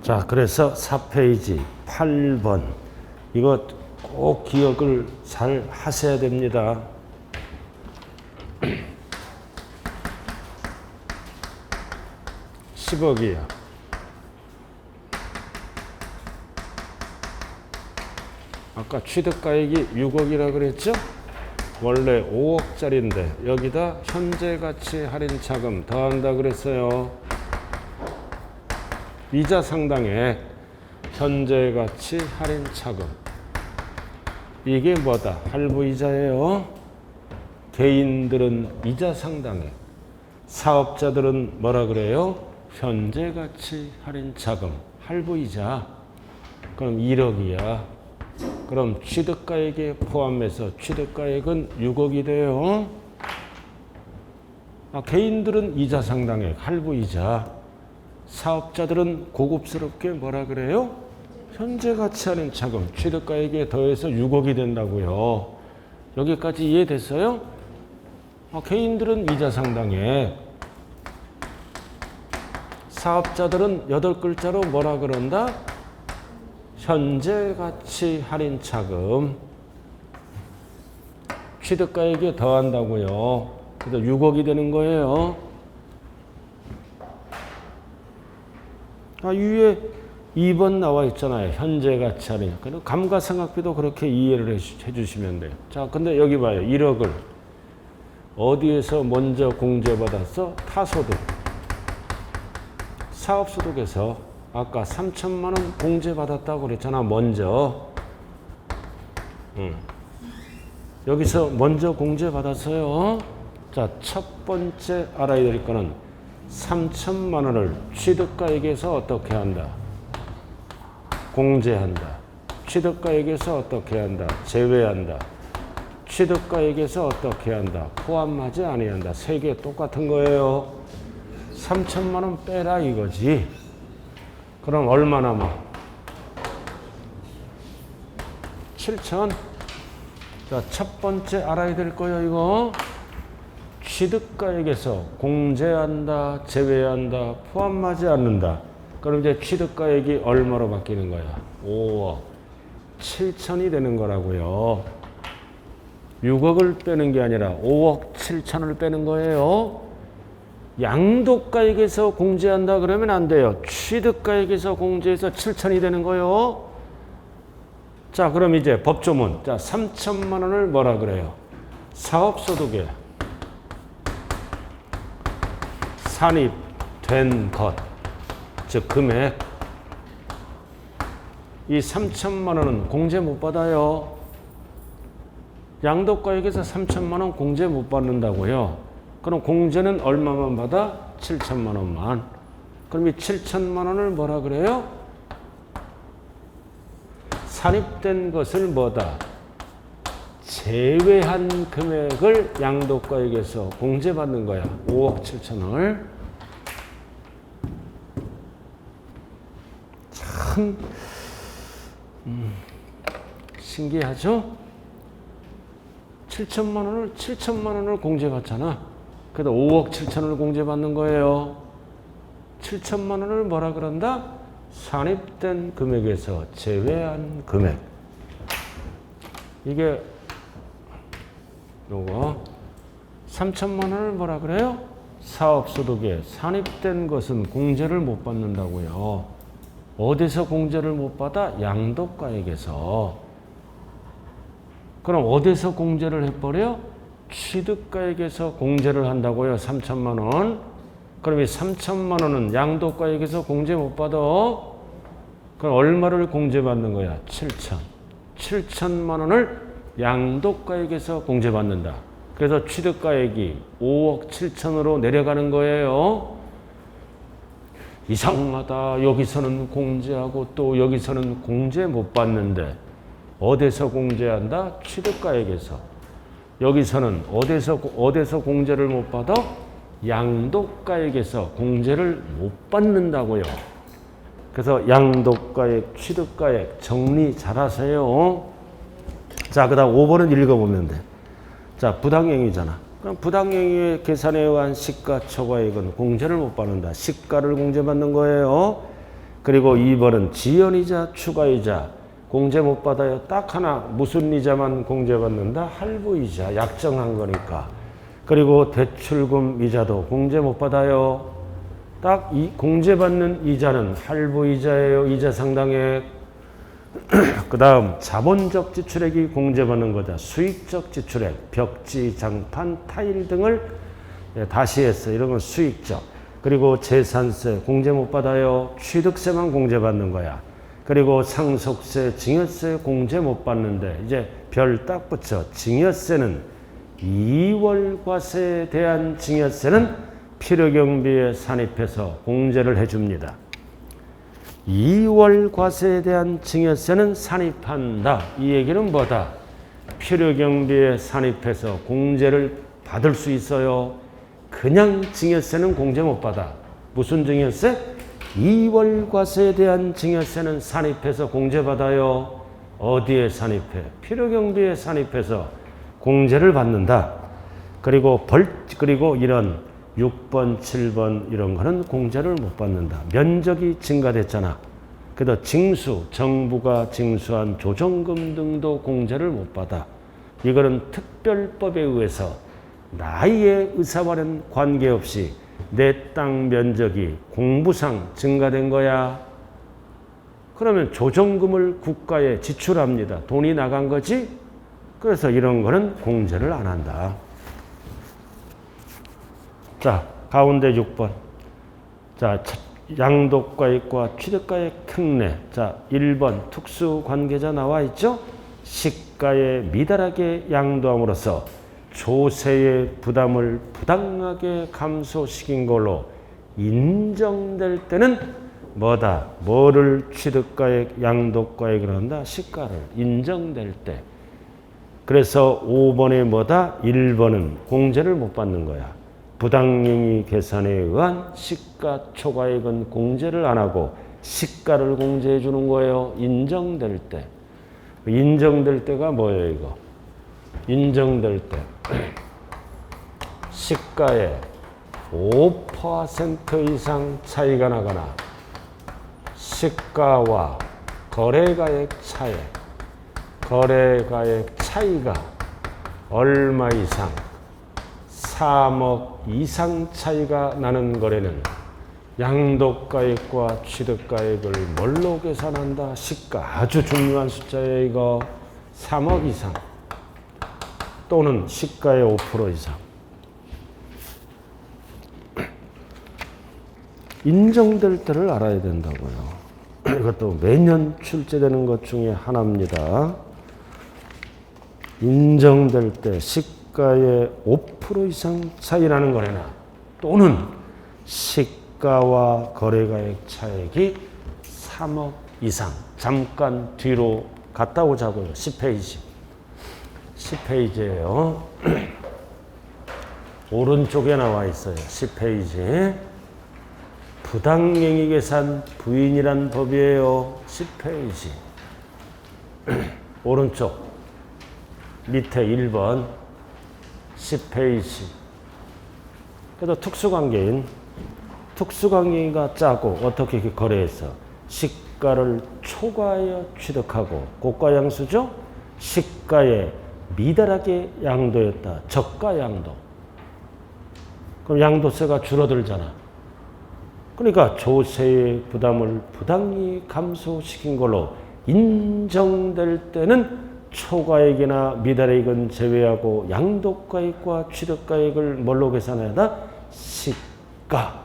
자, 그래서 4페이지 8번. 이거 꼭 기억을 잘 하셔야 됩니다. (10억이야) 아까 취득가액이 6억이라 그랬죠? 원래 5억짜리인데 여기다 현재가치 할인차금 더한다 그랬어요. 이자 상당액 현재가치 할인차금, 이게 뭐다? 할부이자예요. 개인들은 이자 상당액, 사업자들은 뭐라 그래요? 현재가치 할인차금, 할부이자. 그럼 1억이야. 그럼 취득가액에 포함해서 취득가액은 6억이 돼요. 개인들은 이자 상당액, 할부이자. 사업자들은 고급스럽게 뭐라 그래요? 현재가치 할인차금, 취득가액에 더해서 6억이 된다고요. 여기까지 이해됐어요? 개인들은 이자 상당액, 사업자들은 8글자로 뭐라 그런다? 현재가치 할인차금, 취득가액에 더한다고요. 그래서 6억이 되는 거예요. 위에 2번 나와 있잖아요. 현재가치 할인. 감가상각비도 그렇게 이해를 해주시면 돼요. 자, 근데 여기 봐요. 1억을 어디에서 먼저 공제받았어? 타소득. 사업소득에서 아까 3천만 원 공제받았다고 그랬잖아. 먼저. 여기서 먼저 공제받았어요. 자, 첫 번째 알아야 될 거는 3천만 원을 취득가액에서 어떻게 한다? 공제한다. 취득가액에서 어떻게 한다? 제외한다. 취득가액에서 어떻게 한다? 포함하지 아니한다. 세 개 똑같은 거예요. 3천만 원 빼라 이거지. 그럼 얼마 남아? 7천. 자, 첫 번째 알아야 될 거예요, 이거. 취득가액에서 공제한다, 제외한다, 포함하지 않는다. 그럼 이제 취득가액이 얼마로 바뀌는 거야? 5억 7천이 되는 거라고요. 6억을 빼는 게 아니라 5억 7천을 빼는 거예요. 양도가액에서 공제한다 그러면 안 돼요. 취득가액에서 공제해서 7천이 되는 거예요. 자, 그럼 이제 법조문. 자, 3천만 원을 뭐라 그래요? 사업소득에 산입된 것, 즉 금액. 이 3천만 원은 공제 못 받아요. 양도가액에서 3천만 원 공제 못 받는다고요. 그럼 공제는 얼마만 받아? 7천만 원만. 그럼 이 7천만 원을 뭐라 그래요? 산입된 것을 뭐다? 제외한 금액을 양도가액에서 공제받는 거야. 5억 7천을. 참 신기하죠? 7천만 원을 공제받잖아. 그래도 5억 7천을 공제받는 거예요. 7천만 원을 뭐라 그런다? 산입된 금액에서 제외한 금액. 이게 요거 3천만 원을 뭐라 그래요? 사업소득에 산입된 것은 공제를 못 받는다고요. 어디서 공제를 못 받아? 양도가액에서. 그럼 어디서 공제를 해버려? 취득가액에서 공제를 한다고요. 3천만 원. 그럼 이 3천만 원은 양도가액에서 공제 못 받아. 그럼 얼마를 공제받는 거야? 7천. 7천만 원을 양도가액에서 공제받는다. 그래서 취득가액이 5억 7천으로 내려가는 거예요. 이상하다. 여기서는 공제하고 또 여기서는 공제 못 받는데 어디서 공제한다? 취득가액에서. 여기서는 어디서 공제를 못 받아? 양도가액에서 공제를 못 받는다고요. 그래서 양도가액, 취득가액 정리 잘 하세요. 자, 그 다음 5번은 읽어보면 돼. 자, 부당행위잖아. 그럼 부당행위에 계산에 의한 시가초과액은 공제를 못 받는다. 시가를 공제받는 거예요. 그리고 2번은 지연이자 추가이자 공제 못 받아요. 딱 하나 무슨 이자만 공제받는다? 할부이자 약정한 거니까. 그리고 대출금 이자도 공제 못 받아요. 딱 이 공제받는 이자는 할부이자예요. 이자 상당액. 그 다음 자본적 지출액이 공제받는 거다. 수익적 지출액, 벽지, 장판, 타일 등을 다시 했어. 이런 건 수익적. 그리고 재산세 공제 못 받아요. 취득세만 공제받는 거야. 그리고 상속세, 증여세 공제 못 받는데 이제 별 딱 붙여. 증여세는 2월 과세에 대한 증여세는 필요경비에 산입해서 공제를 해줍니다. 2월 과세에 대한 증여세는 산입한다. 이 얘기는 뭐다? 필요경비에 산입해서 공제를 받을 수 있어요. 그냥 증여세는 공제 못 받아. 무슨 증여세? 2월 과세에 대한 증여세는 산입해서 공제받아요. 어디에 산입해? 필요경비에 산입해서 공제를 받는다. 그리고 이런 6번, 7번 이런 거는 공제를 못 받는다. 면적이 증가됐잖아. 그래서 징수, 정부가 징수한 조정금 등도 공제를 못 받아. 이거는 특별법에 의해서 나의 의사와는 관계없이 내 땅 면적이 공부상 증가된 거야. 그러면 조정금을 국가에 지출합니다. 돈이 나간 거지? 그래서 이런 거는 공제를 안 한다. 자, 가운데 6번. 자, 양도가액과 취득가액 특례. 자, 1번 특수관계자 나와 있죠? 시가에 미달하게 양도함으로써 조세의 부담을 부당하게 감소시킨 걸로 인정될 때는 뭐다? 뭐를 취득가액, 양도가액을 한다? 시가를 인정될 때. 그래서 5번에 뭐다? 1번은 공제를 못 받는 거야. 부당행위 계산에 의한 시가 초과액은 공제를 안 하고 시가를 공제해 주는 거예요. 인정될 때. 인정될 때가 뭐예요, 이거? 인정될 때 시가에 5% 이상 차이가 나거나 시가와 거래가액 차이가 얼마 이상 3억 이상 차이가 나는 거래는 양도가액과 취득가액을 뭘로 계산한다? 시가. 아주 중요한 숫자예요, 이거. 3억 이상 또는 시가의 5% 이상. 인정될 때를 알아야 된다고요. 이것도 매년 출제되는 것 중에 하나입니다. 인정될 때 시가의 5% 이상 차이 나는 거래나 또는 시가와 거래가액 차액이 3억 이상. 잠깐 뒤로 갔다 오자고요. 10페이지. 10페이지예요. 오른쪽에 나와 있어요. 10페이지. 부당행위 계산 부인이란 법이에요. 10페이지. 오른쪽 밑에 1번 10페이지. 그래도 특수관계인과 짜고 어떻게 거래해서 시가를 초과하여 취득하고 고가양수죠. 시가에 미달하게 양도했다. 저가 양도. 그럼 양도세가 줄어들잖아. 그러니까 조세의 부담을 부당히 감소시킨 걸로 인정될 때는 초과액이나 미달액은 제외하고 양도가액과 취득가액을 뭘로 계산해야 한다? 시가.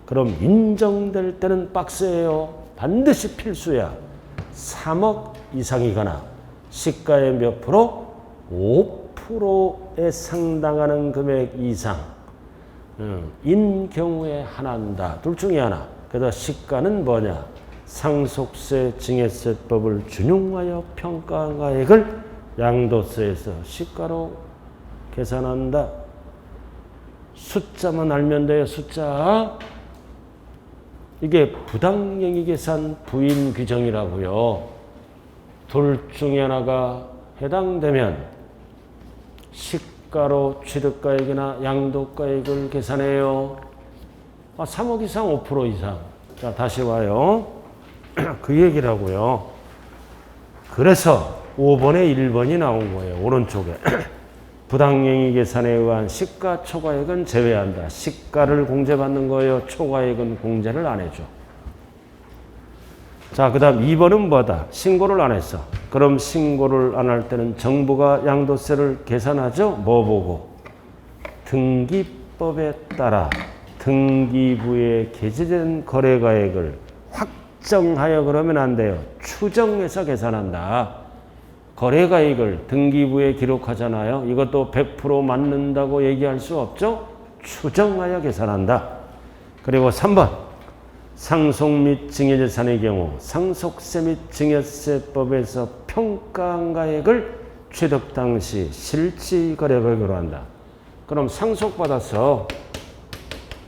그럼 인정될 때는 박스예요. 반드시 필수야. 3억 이상이거나 시가의 몇 프로? 5%에 상당하는 금액 이상 인 경우에 하나인다. 둘 중에 하나. 그래서 시가는 뭐냐? 상속세 증여세법을 준용하여 평가한 가액을 양도세에서 시가로 계산한다. 숫자만 알면 돼요. 숫자. 이게 부당행위 계산 부인 규정이라고요. 둘 중에 하나가 해당되면 시가로 취득가액이나 양도가액을 계산해요. 3억 이상 5% 이상. 자, 다시 와요. 그 얘기라고요. 그래서 5번에 1번이 나온 거예요. 오른쪽에. 부당행위 계산에 의한 시가 초과액은 제외한다. 시가를 공제받는 거예요. 초과액은 공제를 안 해줘. 자, 그 다음 2번은 뭐다? 신고를 안 했어. 그럼 신고를 안 할 때는 정부가 양도세를 계산하죠? 뭐 보고? 등기법에 따라 등기부에 게재된 거래가액을 확정하여 그러면 안 돼요. 추정해서 계산한다. 거래가액을 등기부에 기록하잖아요. 이것도 100% 맞는다고 얘기할 수 없죠? 추정하여 계산한다. 그리고 3번. 상속 및 증여재산의 경우 상속세 및 증여세법에서 평가한 가액을 취득 당시 실질거래가액으로 한다. 그럼 상속받아서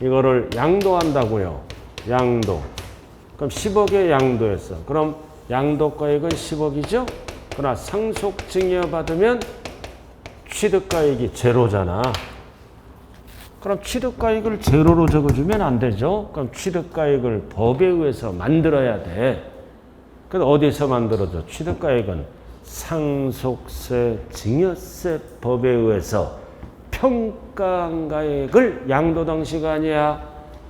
이거를 양도한다고요. 양도. 그럼 10억에 양도했어. 그럼 양도가액은 10억이죠? 그러나 상속 증여받으면 취득가액이 제로잖아. 그럼 취득가액을 제로로 적어주면 안 되죠. 그럼 취득가액을 법에 의해서 만들어야 돼. 그래서 어디서 만들어줘? 취득가액은 상속세, 증여세 법에 의해서 평가한 가액을 양도 당시가 아니야.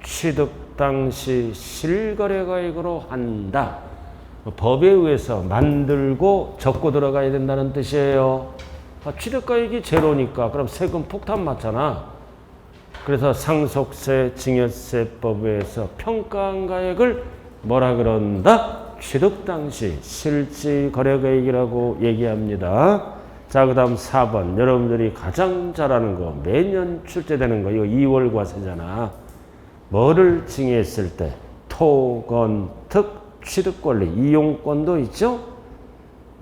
취득 당시 실거래가액으로 한다. 법에 의해서 만들고 적고 들어가야 된다는 뜻이에요. 취득가액이 제로니까 그럼 세금 폭탄 맞잖아. 그래서 상속세, 증여세법에 의해서 평가한 가액을 뭐라 그런다? 취득 당시 실질거래가액이라고 얘기합니다. 자, 그 다음 4번. 여러분들이 가장 잘 아는 거 매년 출제되는 거 이거 2월 과세잖아. 뭐를 증여했을 때? 토건특 취득권리, 이용권도 있죠?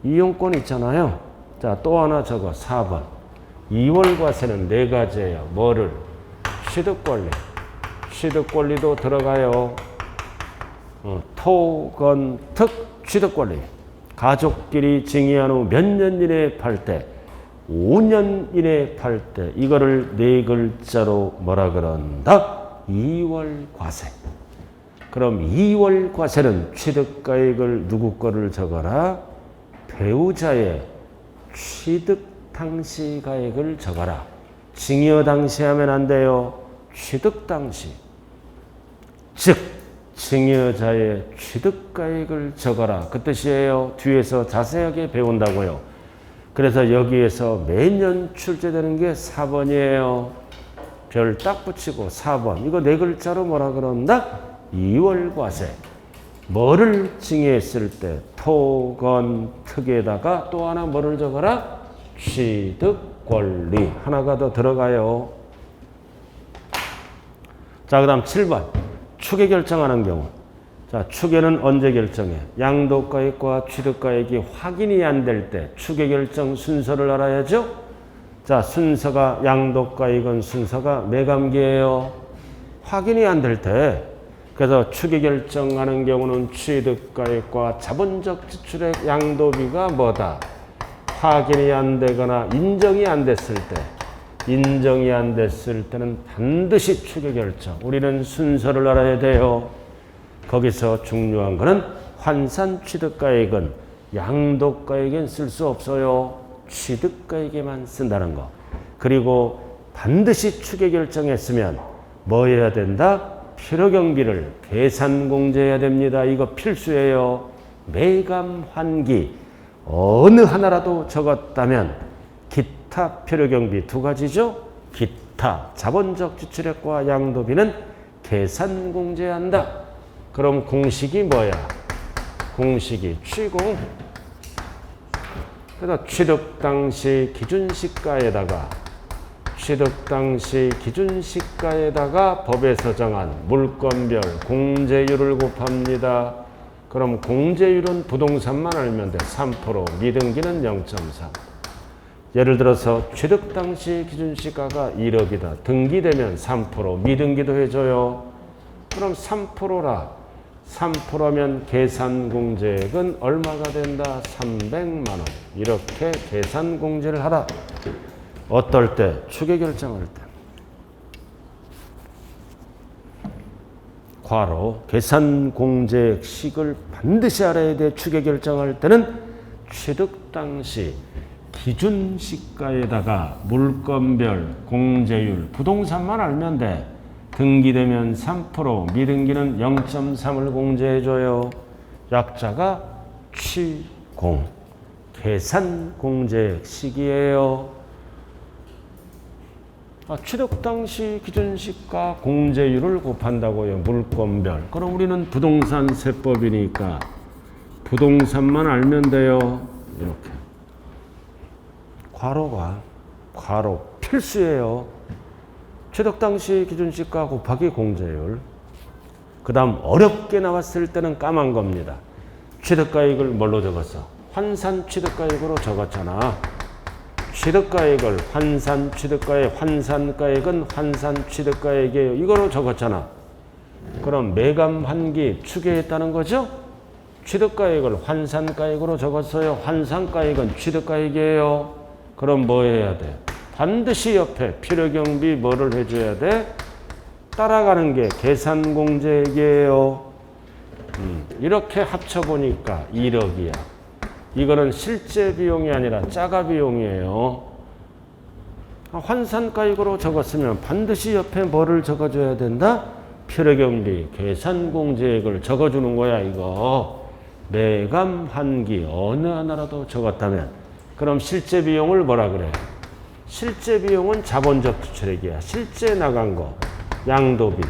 이용권 있잖아요. 자, 또 하나 적어. 4번. 2월 과세는 4가지예요. 뭐를? 취득권리. 취득권리도 들어가요. 토건특 취득권리. 가족끼리 증여한 후 몇 년 이내에 팔 때, 5년 이내에 팔 때, 이거를 4글자로 뭐라 그런다? 2월 과세. 그럼 2월 과세는 취득가액을 누구 거를 적어라? 배우자의 취득 당시 가액을 적어라. 증여 당시 하면 안 돼요. 취득 당시. 즉 증여자의 취득가액을 적어라. 그 뜻이에요. 뒤에서 자세하게 배운다고요. 그래서 여기에서 매년 출제되는 게 4번이에요. 별 딱 붙이고 4번. 이거 4글자로 뭐라 그런다? 2월 과세. 뭐를 증여했을 때? 토건특에다가 또 하나 뭐를 적어라? 취득권리. 하나가 더 들어가요. 자, 그 다음 7번. 추계 결정하는 경우. 자, 추계는 언제 결정해? 양도가액과 취득가액이 확인이 안 될 때 추계 결정 순서를 알아야죠? 자, 순서가 양도가액은 순서가 매감기예요. 확인이 안 될 때. 그래서 추계 결정하는 경우는 취득가액과 자본적 지출액 양도비가 뭐다? 확인이 안 되거나 인정이 안 됐을 때. 인정이 안 됐을 때는 반드시 추계 결정. 우리는 순서를 알아야 돼요. 거기서 중요한 거는 환산 취득가액은 양도가액엔 쓸 수 없어요. 취득가액에만 쓴다는 거. 그리고 반드시 추계 결정했으면 뭐 해야 된다? 필요경비를 계산 공제해야 됩니다. 이거 필수예요. 매감 환기 어느 하나라도 적었다면 기타 필요경비 2가지죠. 기타 자본적 지출액과 양도비는 계산 공제한다. 그럼 공식이 뭐야? 공식이 취공. 그래서 취득 당시 기준시가에다가 법에서 정한 물건별 공제율을 곱합니다. 그럼 공제율은 부동산만 알면 돼. 3%, 미등기는 0.3. 예를 들어서 취득 당시 기준시가가 1억이다. 등기되면 3%, 미등기도 해줘요. 그럼 3%라. 3%면 계산공제액은 얼마가 된다? 300만 원. 이렇게 계산공제를 하라. 어떨 때? 추계 결정할 때. 괄호 계산공제식을 반드시 알아야 돼. 추계 결정할 때는 취득 당시 기준시가에다가 물건별 공제율 부동산만 알면 돼. 등기되면 3%, 미등기는 0.3을 공제해줘요. 약자가 취공 계산공제식이에요. 취득 당시 기준시가 공제율을 곱한다고요. 물건별. 그럼 우리는 부동산 세법이니까 부동산만 알면 돼요. 이렇게. 괄호 필수예요. 취득 당시 기준시가 곱하기 공제율. 그 다음 어렵게 나왔을 때는 까만 겁니다. 취득가액을 뭘로 적었어? 환산 취득가액으로 적었잖아. 취득가액을 환산 취득가액, 환산가액은 환산 취득가액이에요. 이거로 적었잖아. 그럼 매감환기 추계했다는 거죠? 취득가액을 환산가액으로 적었어요. 환산가액은 취득가액이에요. 그럼 뭐 해야 돼? 반드시 옆에 필요경비 뭐를 해줘야 돼? 따라가는 게 계산공제액이에요. 이렇게 합쳐보니까 1억이야. 이거는 실제 비용이 아니라 짜가 비용이에요. 환산가액으로 적었으면 반드시 옆에 뭐를 적어줘야 된다? 필요경비, 계산공제액을 적어주는 거야, 이거. 매감환기 어느 하나라도 적었다면. 그럼 실제 비용을 뭐라 그래? 실제 비용은 자본적 지출액이야. 실제 나간 거. 양도비.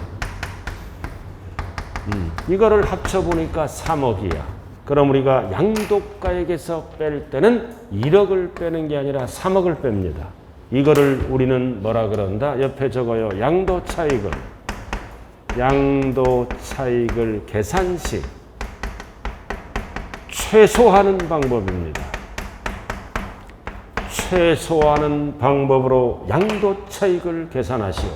이거를 합쳐보니까 3억이야. 그럼 우리가 양도가액에서 뺄 때는 1억을 빼는 게 아니라 3억을 뺍니다. 이거를 우리는 뭐라 그런다? 옆에 적어요. 양도차익을. 양도차익을 계산시 최소화하는 방법입니다. 최소화하는 방법으로 양도차익을 계산하시오.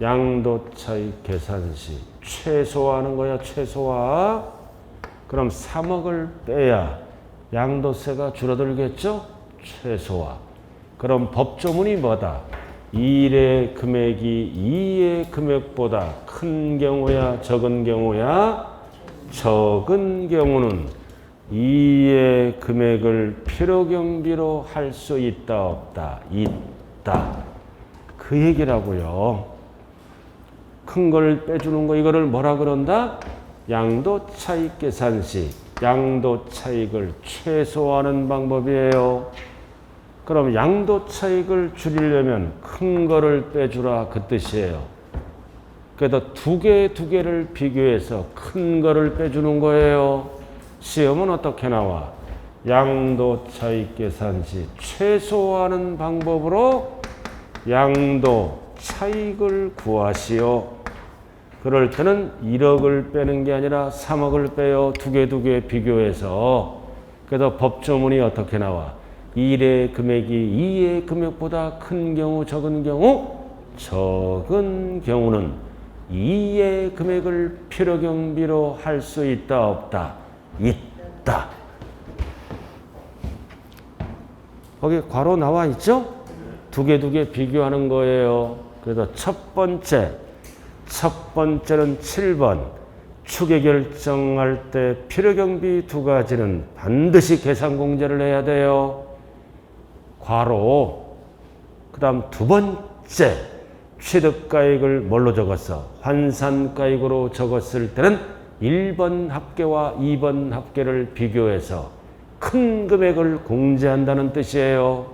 양도차익 계산시 최소화하는 거야. 최소화. 그럼 3억을 빼야 양도세가 줄어들겠죠? 최소화. 그럼 법조문이 뭐다? 1의 금액이 2의 금액보다 큰 경우야? 적은 경우야? 적은 경우는 2의 금액을 필요경비로 할 수 있다 없다? 있다. 그 얘기라고요. 큰 걸 빼주는 거 이거를 뭐라 그런다? 양도차익 계산시 양도차익을 최소화하는 방법이에요. 그럼 양도차익을 줄이려면 큰 거를 빼주라 그 뜻이에요. 그래서 두 개를 비교해서 큰 거를 빼주는 거예요. 시험은 어떻게 나와? 양도차익 계산시 최소화하는 방법으로 양도차익을 구하시오. 그럴 때는 1억을 빼는 게 아니라 3억을 빼요. 두 개 비교해서. 그래서 법조문이 어떻게 나와? 1의 금액이 2의 금액보다 큰 경우, 적은 경우? 적은 경우는 2의 금액을 필요경비로 할 수 있다 없다? 있다. 거기 괄호 나와 있죠? 두 개 비교하는 거예요. 그래서 첫 번째는 7번. 추계 결정할 때 필요경비 두 가지는 반드시 계산공제를 해야 돼요. 괄호. 그 다음 두 번째. 취득가액을 뭘로 적었어? 환산가액으로 적었을 때는 1번 합계와 2번 합계를 비교해서 큰 금액을 공제한다는 뜻이에요.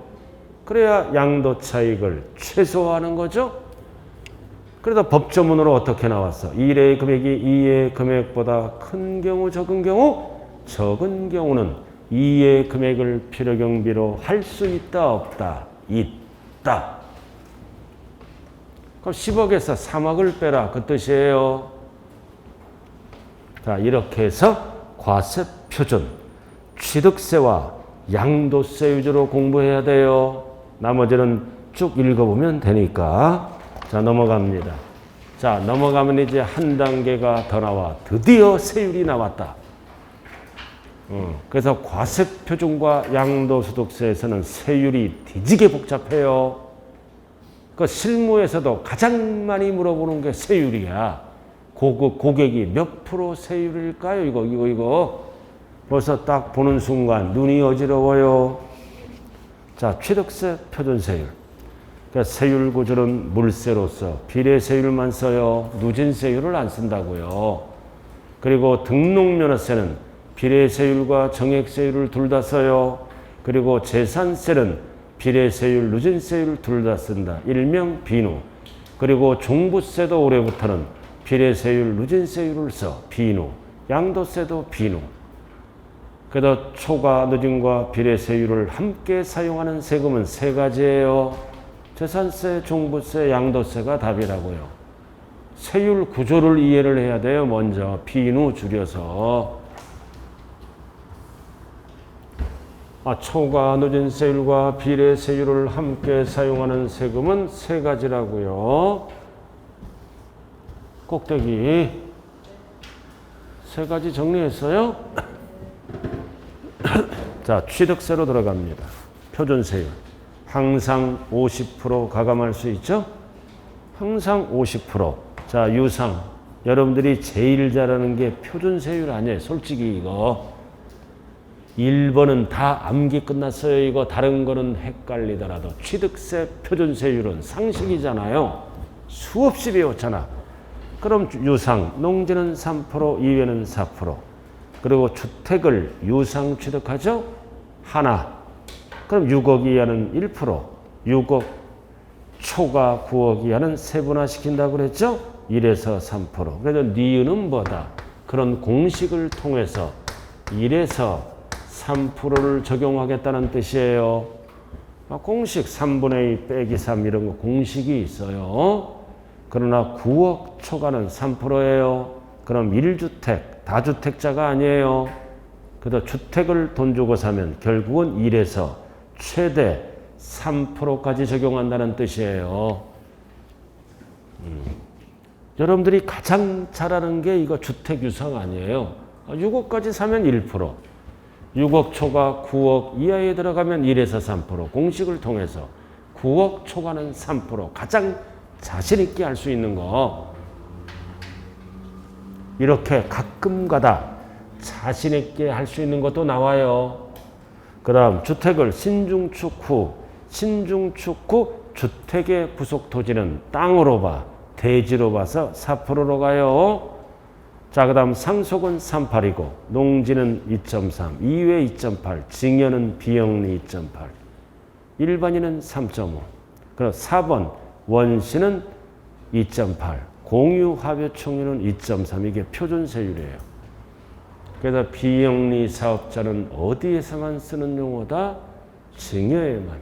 그래야 양도차익을 최소화하는 거죠. 그래서 법조문으로 어떻게 나왔어? 1의 금액이 2의 금액보다 큰 경우, 적은 경우? 적은 경우는 2의 금액을 필요경비로 할 수 있다, 없다? 있다. 그럼 10억에서 3억을 빼라 그 뜻이에요. 자, 이렇게 해서 과세표준, 취득세와 양도세 위주로 공부해야 돼요. 나머지는 쭉 읽어보면 되니까. 자, 넘어갑니다. 자, 넘어가면 이제 한 단계가 더 나와. 드디어 세율이 나왔다. 그래서 과세표준과 양도소득세에서는 세율이 뒤지게 복잡해요. 그 실무에서도 가장 많이 물어보는 게 세율이야. 고객이 몇 프로 세율일까요? 이거. 벌써 딱 보는 순간 눈이 어지러워요. 자, 취득세, 표준세율. 그러니까 세율 구조는 물세로서 비례세율만 써요. 누진세율을 안 쓴다고요. 그리고 등록면허세는 비례세율과 정액세율을 둘 다 써요. 그리고 재산세는 비례세율, 누진세율 둘 다 쓴다. 일명 비누. 그리고 종부세도 올해부터는 비례세율, 누진세율을 써. 비누. 양도세도 비누. 그래서 초과, 누진과 비례세율을 함께 사용하는 세금은 세 가지예요. 재산세, 종부세, 양도세가 답이라고요. 세율 구조를 이해를 해야 돼요. 먼저 비누 줄여서. 초과, 누진세율과 비례세율을 함께 사용하는 세금은 세 가지라고요. 꼭대기 세 가지 정리했어요. 자, 취득세로 들어갑니다. 표준세율. 항상 50% 가감할 수 있죠? 항상 50%. 자, 유상. 여러분들이 제일 잘하는 게 표준세율 아니에요. 솔직히 이거. 1번은 다 암기 끝났어요. 이거 다른 거는 헷갈리더라도. 취득세, 표준세율은 상식이잖아요. 수없이 배웠잖아. 그럼 유상, 농지는 3%, 이외는 4%. 그리고 주택을 유상 취득하죠? 하나. 그럼 6억 이하는 1%, 6억 초과 9억 이하는 세분화시킨다고 그랬죠? 1에서 3%. 그래서 니은은 뭐다? 그런 공식을 통해서 1에서 3%를 적용하겠다는 뜻이에요. 공식 3분의 2 빼기 3 이런 거 공식이 있어요. 그러나 9억 초과는 3%예요. 그럼 1주택, 다주택자가 아니에요. 그래서 주택을 돈 주고 사면 결국은 1에서 최대 3%까지 적용한다는 뜻이에요. 여러분들이 가장 잘하는 게 이거 주택 유상 아니에요. 6억까지 사면 1%. 6억 초과 9억 이하에 들어가면 1에서 3%. 공식을 통해서 9억 초과는 3%. 가장 자신 있게 할 수 있는 거. 이렇게 가끔가다 자신 있게 할 수 있는 것도 나와요. 그 다음 주택을 신중축 후 주택의 부속 토지는 땅으로 봐, 대지로 봐서 4%로 가요. 자, 그 다음 상속은 3.8이고 농지는 2.3, 이외 2.8, 증여는 비영리 2.8, 일반인은 3.5. 그럼 4번 원시는 2.8, 공유 합의 총유는 2.3. 이게 표준세율이에요. 그래서 비영리 사업자는 어디에서만 쓰는 용어다? 증여에만.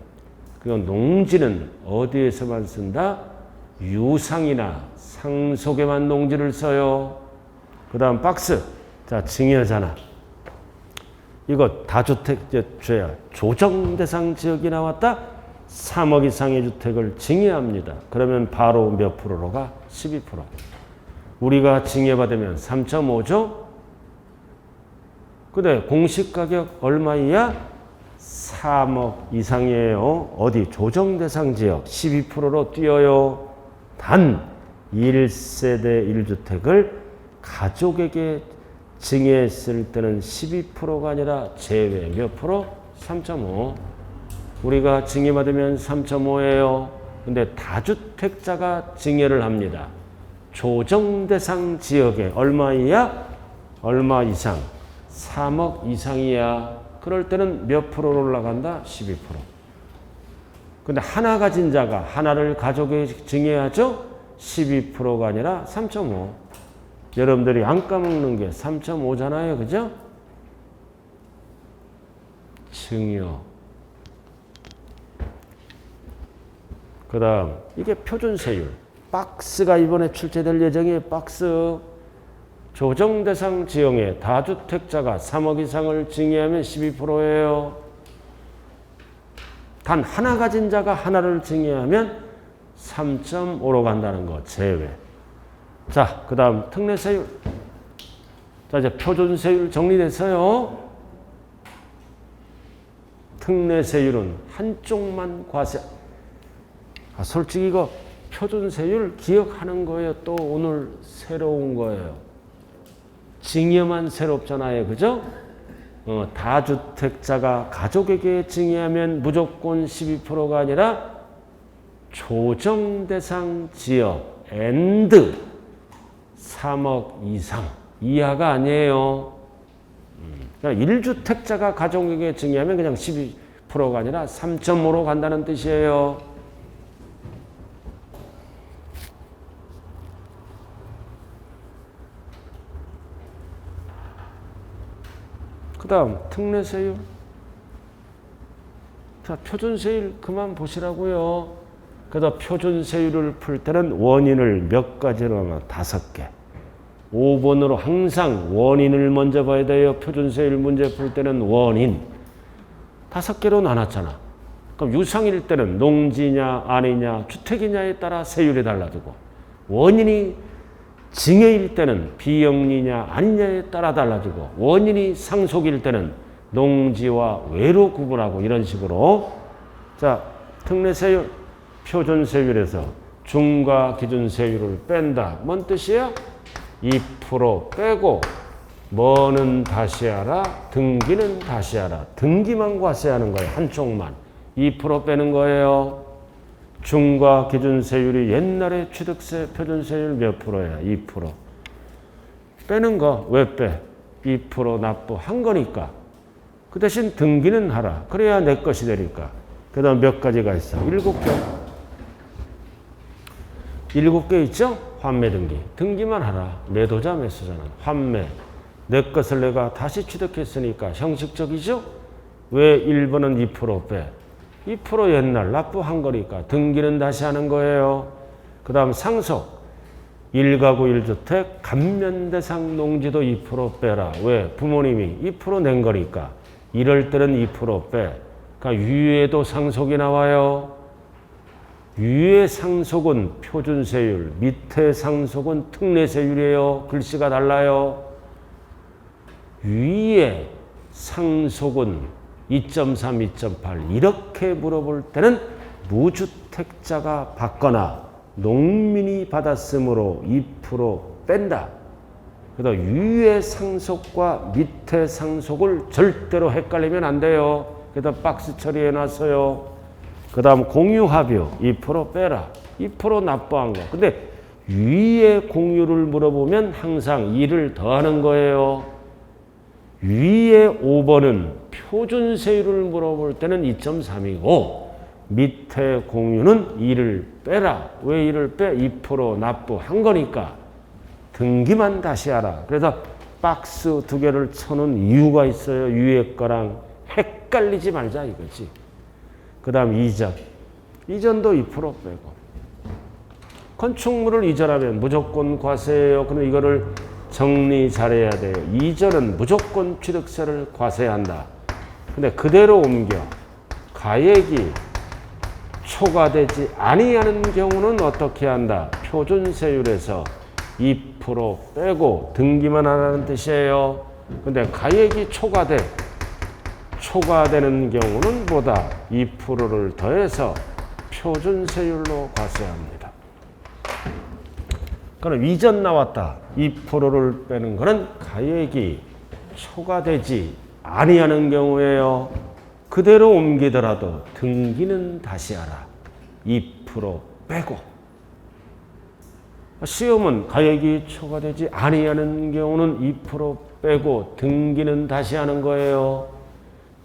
그리고 농지는 어디에서만 쓴다? 유상이나 상속에만 농지를 써요. 그 다음 박스. 자, 증여잖아. 이거 다주택자야. 조정대상 지역이 나왔다? 3억 이상의 주택을 증여합니다. 그러면 바로 몇 프로로 가? 12%. 우리가 증여받으면 3.5죠? 근데 공시가격 얼마이야? 3억 이상이에요. 어디? 조정대상 지역 12%로 뛰어요. 단 1세대 1주택을 가족에게 증여했을 때는 12%가 아니라 제외 몇 프로? 3.5. 우리가 증여받으면 3.5예요. 근데 다주택자가 증여를 합니다. 조정대상 지역에 얼마이야? 얼마 이상? 3억 이상이야. 그럴 때는 몇 프로로 올라간다? 12%. 근데 하나 가진 자가 하나를 가족에게 증여하죠? 12%가 아니라 3.5. 여러분들이 안 까먹는 게 3.5잖아요. 그죠? 증여. 그 다음 이게 표준세율. 박스가 이번에 출제될 예정이에요. 박스. 조정대상 지역에 다주택자가 3억 이상을 증여하면 12%예요. 단 하나 가진 자가 하나를 증여하면 3.5로 간다는 거 제외. 자, 그 다음 특례세율. 자, 이제 표준세율 정리됐어요. 특례세율은 한쪽만 과세. 솔직히 이거 표준세율 기억하는 거예요. 또 오늘 새로운 거예요. 증여만 새롭잖아요. 그죠? 다주택자가 가족에게 증여하면 무조건 12%가 아니라 조정대상 지역 and 3억 이상 이하가 아니에요. 그러니까 1주택자가 가족에게 증여하면 그냥 12%가 아니라 3.5로 간다는 뜻이에요. 그 다음 특례세율. 자, 표준세율 그만 보시라고요. 그래서 표준세율을 풀 때는 원인을 몇 가지로 하나 5개. 5번으로 항상 원인을 먼저 봐야 돼요. 표준세율 문제 풀 때는 원인. 5개로 나눴잖아. 그럼 유상일 때는 농지냐 아니냐 주택이냐에 따라 세율이 달라지고, 원인이 증여일 때는 비영리냐 아니냐에 따라 달라지고, 원인이 상속일 때는 농지와 외로 구분하고, 이런 식으로. 자, 특례세율, 표준세율에서 중과기준세율을 뺀다. 뭔 뜻이야? 2% 빼고 뭐는 다시 하라, 등기는 다시 하라. 등기만 과세하는 거예요. 한쪽만. 2% 빼는 거예요. 중과기준세율이 옛날에 취득세 표준세율 몇 프로야? 2%. 빼는 거 왜 빼? 2% 납부한 거니까. 그 대신 등기는 하라. 그래야 내 것이 되니까. 그 다음 몇 가지가 있어? 7개. 7개 있죠? 환매 등기. 등기만 하라. 매도자 매수자는 환매. 내 것을 내가 다시 취득했으니까 형식적이죠? 왜 1번은 2% 빼? 2% 옛날 납부한 거니까 등기는 다시 하는 거예요. 그 다음 상속. 1가구 1주택 감면대상 농지도 2% 빼라. 왜? 부모님이 2% 낸 거니까. 이럴 때는 2% 빼. 그러니까 위에도 상속이 나와요. 위에 상속은 표준세율, 밑에 상속은 특례세율이에요. 글씨가 달라요. 위에 상속은 2.3, 2.8 이렇게 물어볼 때는 무주택자가 받거나 농민이 받았으므로 2% 뺀다. 그래서 위에 상속과 밑에 상속을 절대로 헷갈리면 안 돼요. 그래서 박스 처리해 놨어요. 그 다음 공유합유 2% 빼라. 2% 납부한 거. 근데 위에 공유를 물어보면 항상 2를 더하는 거예요. 위에 5번은 표준세율을 물어볼 때는 2.3이고 밑에 공유는 2를 빼라. 왜 2를 빼? 2% 납부한 거니까 등기만 다시 하라. 그래서 박스 2개를 쳐놓은 이유가 있어요. 위에 거랑 헷갈리지 말자 이거지. 그 다음 이전. 이전도 2% 빼고. 건축물을 이전하면 무조건 과세예요. 그럼 이거를 정리 잘해야 돼요. 이전은 무조건 취득세를 과세한다. 근데 그대로 옮겨 가액이 초과되지 아니하는 경우는 어떻게 한다? 표준세율에서 2% 빼고 등기만 하라는 뜻이에요. 근데 가액이 초과되는 경우는 보다 2%를 더해서 표준세율로 과세합니다. 그럼 이전 나왔다. 2%를 빼는 것은 가액이 초과되지 아니하는 경우에요. 그대로 옮기더라도 등기는 다시 하라. 2% 빼고. 시험은 가액이 초과되지 아니하는 경우는 2% 빼고 등기는 다시 하는 거예요.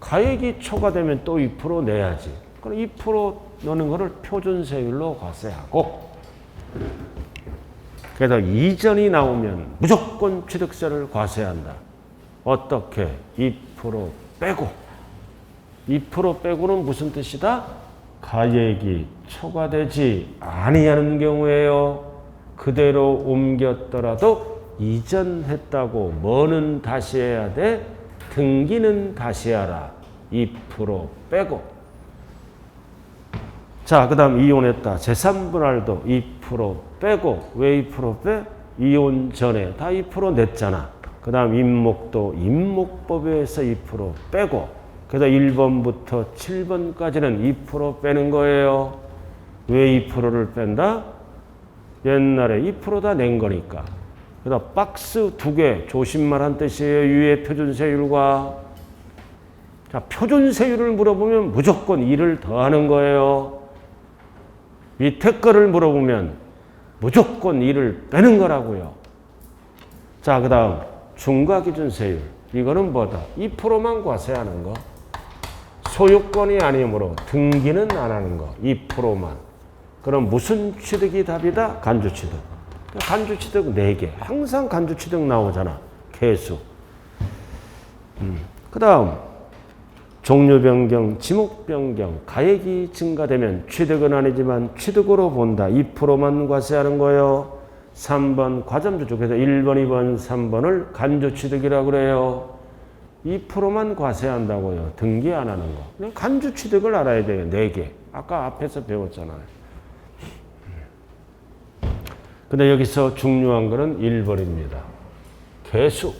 가액이 초과되면 또 2% 내야지. 그럼 2% 넣는 거를 표준세율로 과세하고. 그래서 이전이 나오면 무조건 취득세를 과세한다. 어떻게? 2% 빼고. 2% 빼고는 무슨 뜻이다? 가액이 초과되지 아니하는 경우에요. 그대로 옮겼더라도 이전했다고 뭐는 다시 해야 돼? 등기는 다시 하라. 2% 빼고. 자, 그 다음 이혼했다. 재산분할도 2% 빼고. 왜 2% 빼? 이혼 전에 다 2% 냈잖아. 그 다음 임목도 임목법에서 2% 빼고. 그래서 1번부터 7번까지는 2% 빼는 거예요. 왜 2%를 뺀다? 옛날에 2%다 낸 거니까. 그래서 박스 2개 조심만 한 뜻이에요. 위에 표준세율과. 자, 표준세율을 물어보면 무조건 2를 더하는 거예요. 밑에 거를 물어보면 무조건 2를 빼는 거라고요. 자, 그 다음 중과기준세율. 이거는 뭐다? 2%만 과세하는 거. 소유권이 아니므로 등기는 안 하는 거. 2%만. 그럼 무슨 취득이 답이다? 간주취득. 간주취득 4개. 항상 간주취득 나오잖아. 개수. 그 다음 종류 변경, 지목 변경, 가액이 증가되면 취득은 아니지만 취득으로 본다. 2%만 과세하는 거예요. 3번 과점주축. 그래서 1번, 2번, 3번을 간주취득이라고 그래요. 2%만 과세한다고요. 등기 안 하는 거. 간주취득을 알아야 돼요. 4개. 아까 앞에서 배웠잖아요. 근데 여기서 중요한 거는 1번입니다. 개수.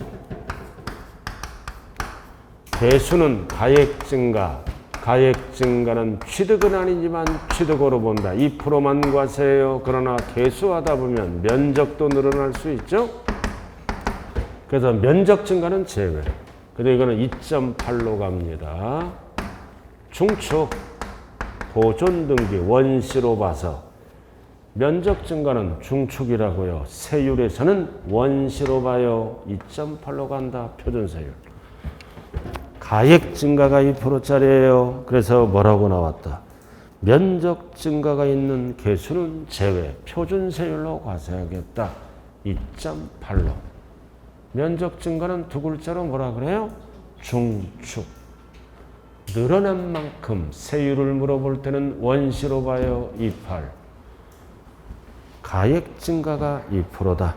개수는 가액 증가. 가액 증가는 취득은 아니지만 취득으로 본다. 2%만 과세해요. 그러나 개수하다 보면 면적도 늘어날 수 있죠. 그래서 면적 증가는 제외. 근데 이거는 2.8로 갑니다. 중축, 보존 등기, 원시로 봐서 면적 증가는 중축이라고요. 세율에서는 원시로 봐요. 2.8로 간다. 표준세율. 가액 증가가 2%짜리예요. 그래서 뭐라고 나왔다? 면적 증가가 있는 개수는 제외. 표준세율로 과세하겠다. 2.8로. 면적 증가는 두 글자로 뭐라 그래요? 중축. 늘어난 만큼 세율을 물어볼 때는 원시로 봐요. 28. 가액 증가가 2%다.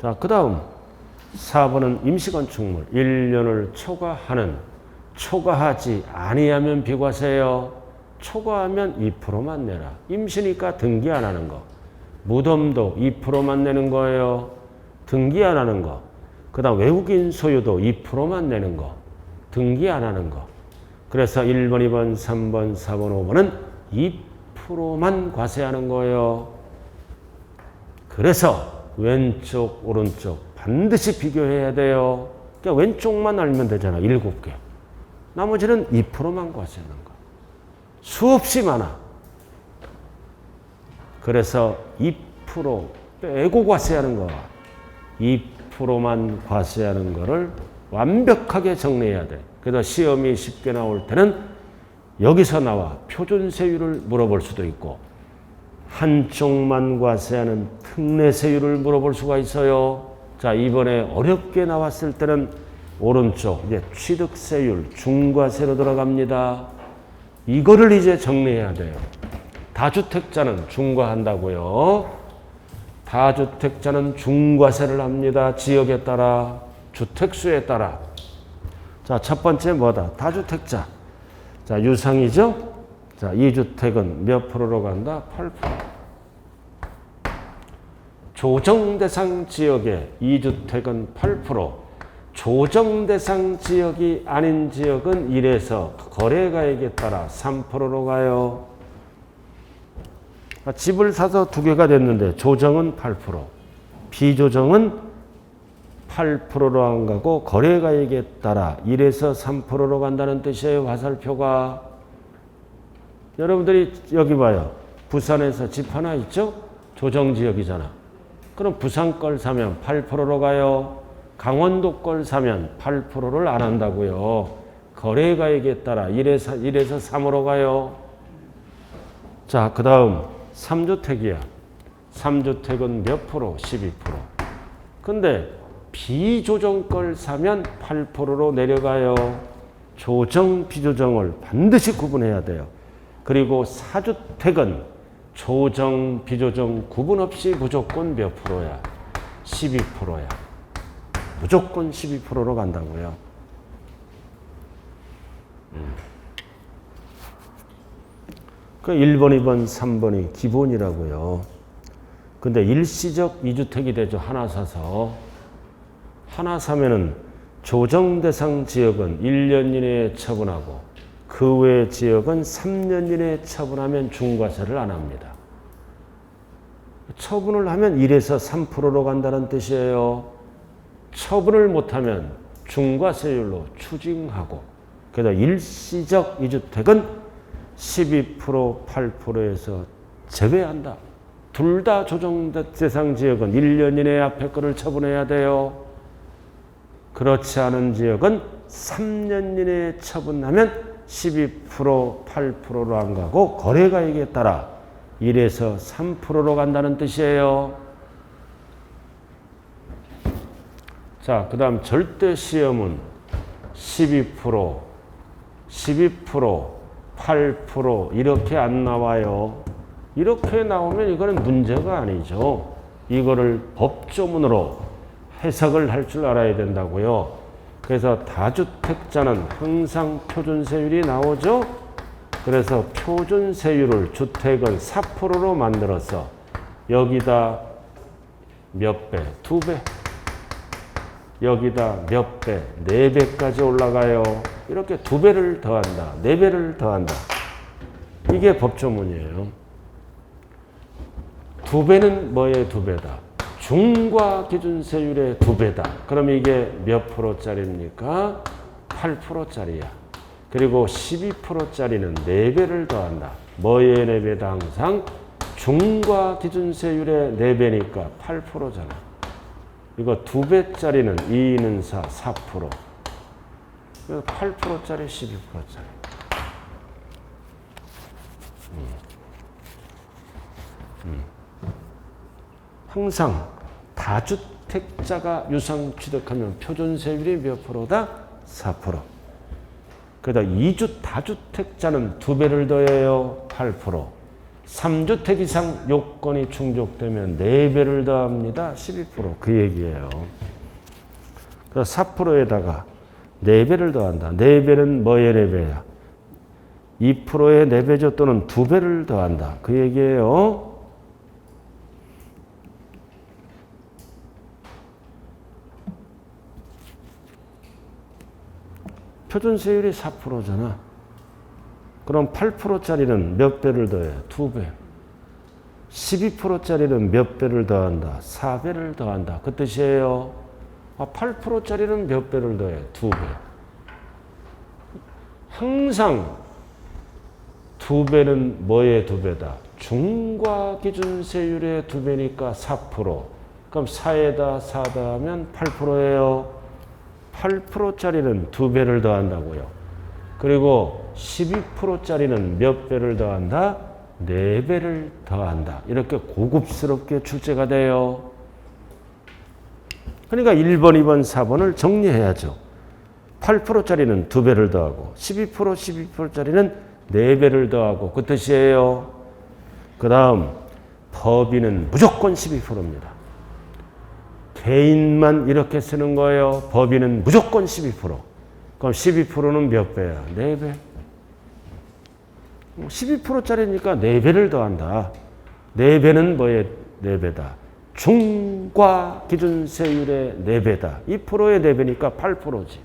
자, 그 다음 4번은 임시건축물 1년을 초과하지 아니하면 비과세요. 초과하면 2%만 내라. 임시니까 등기 안 하는 거. 무덤도 2%만 내는 거예요. 등기 안 하는 거. 그 다음 외국인 소유도 2%만 내는 거. 등기 안 하는 거. 그래서 1번, 2번, 3번, 4번, 5번은 2%만 과세하는 거예요. 그래서 왼쪽, 오른쪽 반드시 비교해야 돼요. 그러니까 왼쪽만 알면 되잖아. 7개. 나머지는 2%만 과세하는 거. 수없이 많아. 그래서 2% 빼고 과세하는 거. 2%만 과세하는 거를 완벽하게 정리해야 돼. 그래서 시험이 쉽게 나올 때는 여기서 나와 표준세율을 물어볼 수도 있고 한쪽만 과세하는 특례세율을 물어볼 수가 있어요. 자, 이번에 어렵게 나왔을 때는 오른쪽 이제 취득세율 중과세로 들어갑니다. 이거를 이제 정리해야 돼요. 다주택자는 중과한다고요. 다주택자는 중과세를 합니다. 지역에 따라, 주택수에 따라. 자, 첫 번째 뭐다? 다주택자. 자, 유상이죠? 자, 2주택은 몇 프로로 간다? 8%. 조정대상 지역에 2주택은 8%. 조정대상 지역이 아닌 지역은 1에서 거래가액에 따라 3%로 가요. 집을 사서 2개가 됐는데 조정은 8%, 비조정은 8%로 안 가고 거래가액에 따라 1에서 3%로 간다는 뜻이에요. 화살표가. 여러분들이 여기 봐요. 부산에서 집 하나 있죠? 조정지역이잖아. 그럼 부산 걸 사면 8%로 가요. 강원도 걸 사면 8%를 안 한다고요. 거래가액에 따라 1에서 3으로 가요. 자, 그 다음 3주택이야. 3주택은 몇 프로? 12%. 근데 비조정 걸 사면 8%로 내려가요. 조정, 비조정을 반드시 구분해야 돼요. 그리고 4주택은 조정, 비조정 구분 없이 무조건 몇 프로야? 12%야. 무조건 12%로 간다고요. 그 1번, 2번, 3번이 기본이라고요. 근데 일시적 2주택이 되죠. 하나 사서. 하나 사면은 조정 대상 지역은 1년 이내에 처분하고 그 외 지역은 3년 이내에 처분하면 중과세를 안 합니다. 처분을 하면 1에서 3%로 간다는 뜻이에요. 처분을 못하면 중과세율로 추징하고, 그래서 일시적 이주택은 12%, 8%에서 제외한다. 둘 다 조정 대상 지역은 1년 이내에 앞에 거를 처분해야 돼요. 그렇지 않은 지역은 3년 이내에 처분하면 12%, 8%로 안 가고 거래가액에 따라 1에서 3%로 간다는 뜻이에요. 자, 그 다음 절대시험은 12%, 8% 이렇게 안 나와요. 이렇게 나오면 이거는 문제가 아니죠. 이거를 법조문으로 해석을 할 줄 알아야 된다고요. 그래서 다주택자는 항상 표준세율이 나오죠. 그래서 표준세율을 주택은 4%로 만들어서 여기다 몇 배? 2배. 여기다 몇 배? 4배까지 올라가요. 이렇게 2배를 더한다. 4배를 더한다. 이게 법조문이에요. 2배는 뭐의 2배다? 중과기준세율의 2배다. 그럼 이게 몇 프로짜리입니까? 8%짜리야. 그리고 12%짜리는 4배를 더한다. 뭐의 4배다? 항상 중과기준세율의 4배니까 8%잖아. 이거 2배짜리는 2는 4, 4%. 그래서 8%짜리, 12%짜리. 항상 다주택자가 유상취득하면 표준세율이 몇 프로다? 4%. 그러다 2주 다주택자는 2배를 더해요. 8%. 3주택 이상 요건이 충족되면 4배를 더합니다. 12%. 그 얘기예요. 그래서 4%에다가 4배를 더한다. 4배는 뭐의 4배야? 2%의 4배죠. 또는 2배를 더한다. 그 얘기예요. 표준세율이 4%잖아. 그럼 8%짜리는 몇 배를 더해? 2배. 12%짜리는 몇 배를 더한다? 4배를 더한다. 그 뜻이에요. 8%짜리는 몇 배를 더해? 2배. 항상 2배는 뭐의 2배다? 중과기준세율의 2배니까 4%. 그럼 4에다 4 더하면 8%예요. 8%짜리는 2배를 더한다고요. 그리고 12%짜리는 몇 배를 더한다? 4배를 더한다. 이렇게 고급스럽게 출제가 돼요. 그러니까 1번, 2번, 4번을 정리해야죠. 8%짜리는 2배를 더하고 12%짜리는 4배를 더하고 그 뜻이에요. 그 다음 법인은 무조건 12%입니다. 개인만 이렇게 쓰는 거예요. 법인은 무조건 12%. 그럼 12%는 몇 배야? 4배. 12%짜리니까 4배를 더한다. 4배는 뭐의 4배다? 중과기준세율의 4배다. 2%의 4배니까 8%지.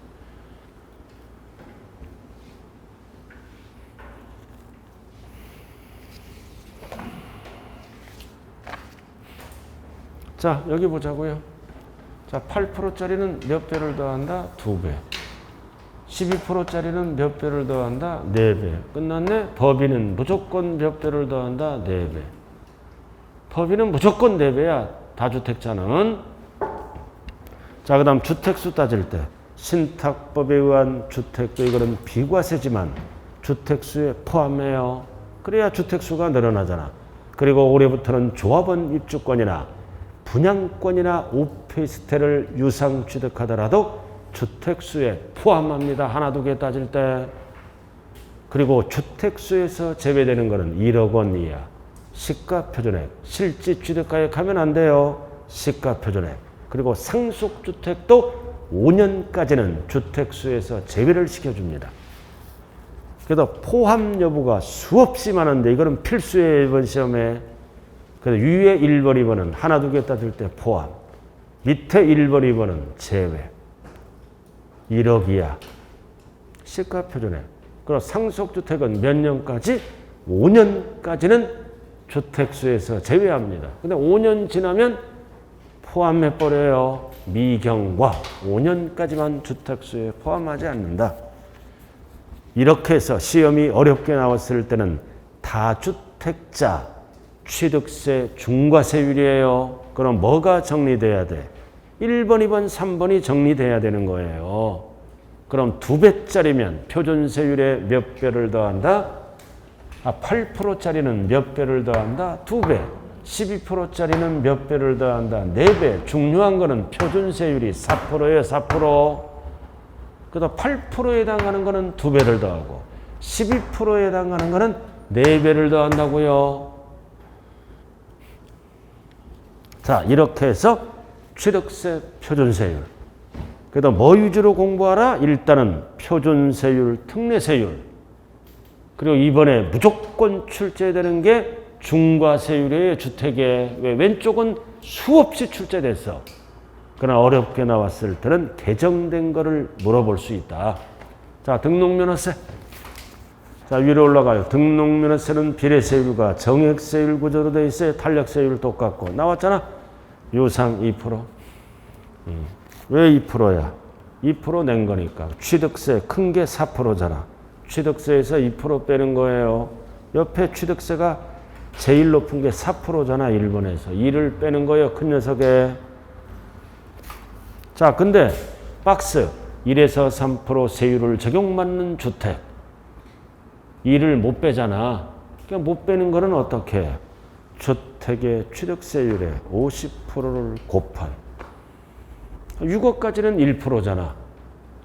자, 여기 보자고요. 자, 8%짜리는 몇 배를 더한다? 2배. 12%짜리는 몇 배를 더한다? 4배. 끝났네? 법인은 무조건 몇 배를 더한다? 4배. 법인은 무조건 4배야. 다주택자는. 자, 그 다음 주택수 따질 때 신탁법에 의한 주택도 이거는 비과세지만 주택수에 포함해요. 그래야 주택수가 늘어나잖아. 그리고 올해부터는 조합원 입주권이나 분양권이나 오피스텔을 유상 취득하더라도 주택수에 포함합니다. 하나, 두 개 따질 때. 그리고 주택수에서 제외되는 것은 1억 원 이하. 시가표준액. 실지 취득가액 하면 안 돼요. 시가표준액. 그리고 상속주택도 5년까지는 주택수에서 제외를 시켜줍니다. 그래서 포함 여부가 수없이 많은데 이거는 필수예요. 이번 시험에. 그래서 위에 1번, 2번은 하나, 두 개 따질 때 포함. 밑에 1번, 2번은 제외. 1억 이하. 시가표준액. 그리고 상속주택은 몇 년까지? 5년까지는 주택수에서 제외합니다. 근데 5년 지나면 포함해버려요. 미경과 5년까지만 주택수에 포함하지 않는다. 이렇게 해서 시험이 어렵게 나왔을 때는 다주택자 취득세 중과세율이에요. 그럼 뭐가 정리돼야 돼? 1번, 2번, 3번이 정리돼야 되는 거예요. 그럼 2배짜리면 표준세율에 몇 배를 더한다? 8%짜리는 몇 배를 더한다? 2배. 12%짜리는 몇 배를 더한다? 4배. 중요한 거는 표준세율이 4%예요. 4%. 그다음 8%에 해당하는 거는 2배를 더하고 12%에 해당하는 거는 4배를 더한다고요. 자, 이렇게 해서 취득세 표준세율. 그다음 뭐 위주로 공부하라? 일단은 표준세율, 특례세율. 그리고 이번에 무조건 출제되는 게 중과세율이에요. 주택에. 왜? 왼쪽은 수없이 출제됐어. 그러나 어렵게 나왔을 때는 개정된 거를 물어볼 수 있다. 자, 등록면허세. 자, 위로 올라가요. 등록면허세는 비례세율과 정액세율 구조로 되어 있어요. 탄력세율 똑같고. 나왔잖아. 유상 2%. 왜 2%야? 2% 낸 거니까. 취득세 큰 게 4%잖아. 취득세에서 2% 빼는 거예요. 옆에 취득세가 제일 높은 게 4%잖아. 1번에서. 2를 빼는 거예요. 큰 녀석에. 자, 근데 박스 1에서 3% 세율을 적용받는 주택 2를 못 빼잖아. 그러니까 못 빼는 거는 어떻게? 주택의 취득세율의 50%를 곱한 6억까지는 1%잖아.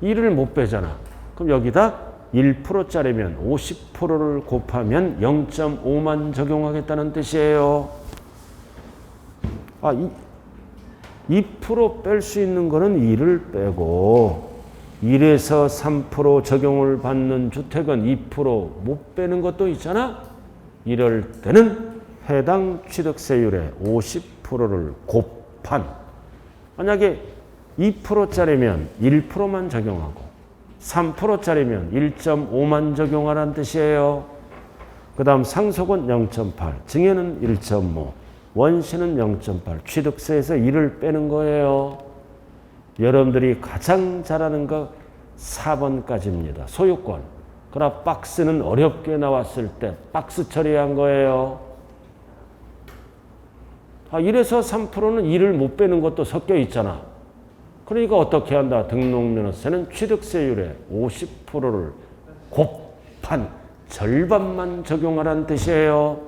2를 못 빼잖아. 그럼 여기다 1%짜리면 50%를 곱하면 0.5만 적용하겠다는 뜻이에요. 2% 뺄 수 있는 거는 2를 빼고 1에서 3% 적용을 받는 주택은 2% 못 빼는 것도 있잖아. 이럴 때는 해당 취득세율의 50%를 곱한 만약에 2%짜리면 1%만 적용하고 3%짜리면 1.5만 적용하라는 뜻이에요. 그 다음 상속은 0.8, 증여는 1.5, 원시는 0.8, 취득세에서 1을 빼는 거예요. 여러분들이 가장 잘하는 거 4번까지입니다. 소유권. 그러나 박스는 어렵게 나왔을 때 박스 처리한 거예요. 1에서 3%는 2를 못 빼는 것도 섞여 있잖아. 그러니까 어떻게 한다? 등록면허세는 취득세율의 50%를 곱한 절반만 적용하라는 뜻이에요.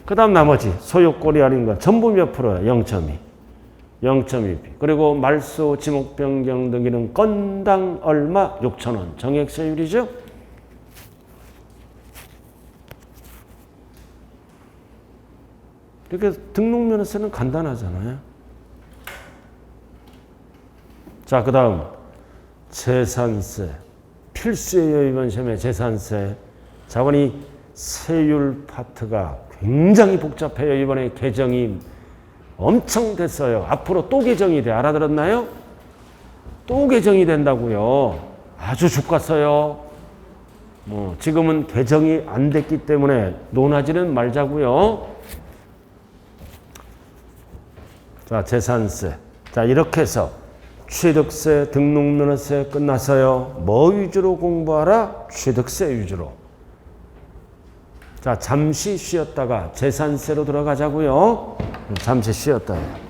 그 다음 나머지 소유권이 아닌 거 전부 몇 프로야? 0.2. 0.2. 그리고 말소, 지목 변경 등기는 건당 얼마? 6,000원. 정액세율이죠. 이렇게 등록면허세는 간단하잖아요. 자, 그 다음 재산세. 필수예요. 이번 시험에 재산세. 자본이 세율 파트가 굉장히 복잡해요. 이번에 개정이 엄청 됐어요. 앞으로 또 개정이 돼. 알아들었나요? 또 개정이 된다고요. 아주 죽겠어요. 지금은 개정이 안 됐기 때문에 논하지는 말자고요. 자, 재산세. 자, 이렇게 해서 취득세, 등록면허세 끝났어요. 뭐 위주로 공부하라? 취득세 위주로. 자, 잠시 쉬었다가 재산세로 들어가자고요. 잠시 쉬었다 해요.